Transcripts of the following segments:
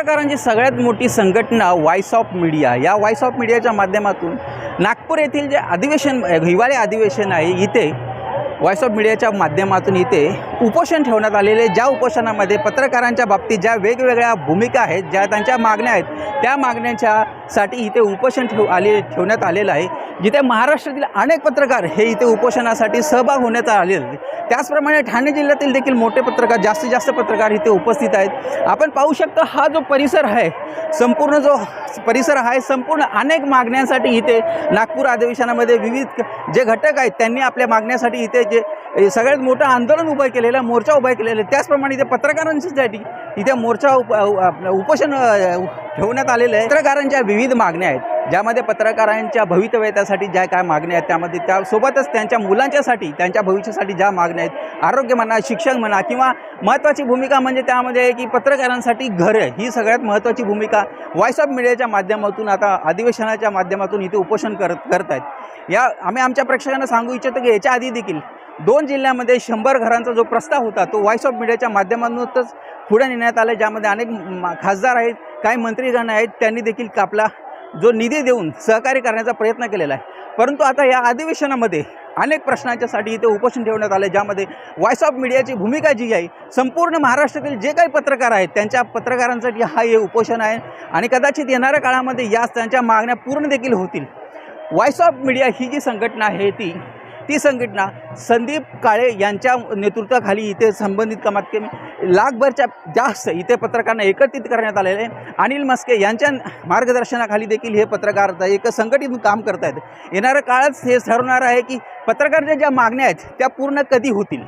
पत्रकारांची सगळ्यात मोठी संघटना व्हॉइस ऑफ मीडिया, या व्हॉइस ऑफ मीडियाच्या माध्यमातून नागपूर येथील जे अधिवेशन हिवाळी अधिवेशन आहे, इथे व्हॉइस ऑफ मीडियाच्या माध्यमातून इथे उपोषण ठेवण्यात आलेले, ज्या उपोषणामध्ये पत्रकारांच्या बाबतीत ज्या वेगवेगळ्या भूमिका आहेत, ज्या त्यांच्या मागण्या आहेत, त्या मागण्यांच्यासाठी इथे उपोषण ठेवण्यात आलेलं आहे, जिथे महाराष्ट्रातील अनेक पत्रकार हे इथे उपोषणासाठी सहभाग होण्यात आलेले. त्याचप्रमाणे ठाणे जिल्ह्यातील देखील मोठे पत्रकार, जास्तीत जास्त पत्रकार इथे उपस्थित आहेत. आपण पाहू शकता हा जो परिसर आहे, संपूर्ण जो परिसर आहे, संपूर्ण अनेक मागण्यांसाठी इथे नागपूर अधिवेशनामध्ये विविध जे घटक आहेत त्यांनी आपल्या मागण्यासाठी इथे जे सगळ्यात मोठं आंदोलन उभं केलेलं, मोर्चा उभा केलेला आहे. त्याचप्रमाणे इथे पत्रकारांसाठी इथे मोर्चा उपोषण ठेवण्यात आलेलं आहे. पत्रकारांच्या विविध मागण्या आहेत, ज्यामध्ये पत्रकारांच्या भवितव्यासाठी ज्या काय मागण्या आहेत, त्यामध्ये त्यासोबतच त्यांच्या मुलांच्यासाठी, त्यांच्या भविष्यासाठी ज्या मागण्या आहेत, आरोग्य म्हणा, शिक्षण म्हणा, किंवा महत्त्वाची भूमिका म्हणजे त्यामध्ये आहे की पत्रकारांसाठी घरं, ही सगळ्यात महत्त्वाची भूमिका व्हॉइस ऑफ मीडियाच्या माध्यमातून आता अधिवेशनाच्या माध्यमातून इथे उपोषण करत आहेत. आम्ही आमच्या प्रेक्षकांना सांगू इच्छितो की याच्या आधी देखील 2 जिल्ह्यामध्ये 100 घरांचा जो प्रस्ताव होता तो व्हॉइस ऑफ मीडियाच्या माध्यमातूनच पुढे नेण्यात आला, ज्यामध्ये अनेक खासदार आहेत, काही मंत्रीगण आहेत, त्यांनी देखील आपला जो निधी देऊन सहकार्य करण्याचा प्रयत्न केलेला आहे. परंतु आता या अधिवेशनामध्ये अनेक प्रश्नांच्यासाठी इथे उपोषण ठेवण्यात आले, ज्यामध्ये व्हॉइस ऑफ मीडियाची भूमिका जी आहे, संपूर्ण महाराष्ट्रातील जे काही पत्रकार आहेत त्यांच्या पत्रकारांसाठी हे उपोषण आहे आणि कदाचित येणाऱ्या काळामध्ये या त्यांच्या मागण्या पूर्ण देखील होतील. व्हॉइस ऑफ मीडिया ही जी संघटना आहे ती संघटना संदीप काळे यांच्या नेतृत्वाखाली इथे संबंधित कमीत कमी लाखभरच्या जास्त इथे पत्रकारांना एकत्रित करण्यात आलेले आहे. अनिल मस्के यांच्या मार्गदर्शनाखाली देखील हे पत्रकार एक संघटित काम करत आहेत. येणाऱ्या काळात हे ठरवणार आहे की पत्रकारांच्या ज्या मागण्या आहेत त्या पूर्ण कधी होतील.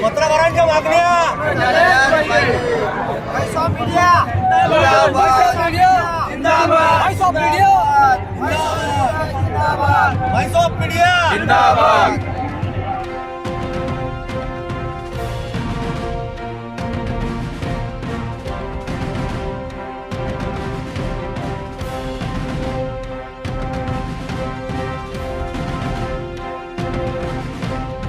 पत्रकारांच्या मागण्या व्हॉइस ऑफ मीडिया जिंदाबाद.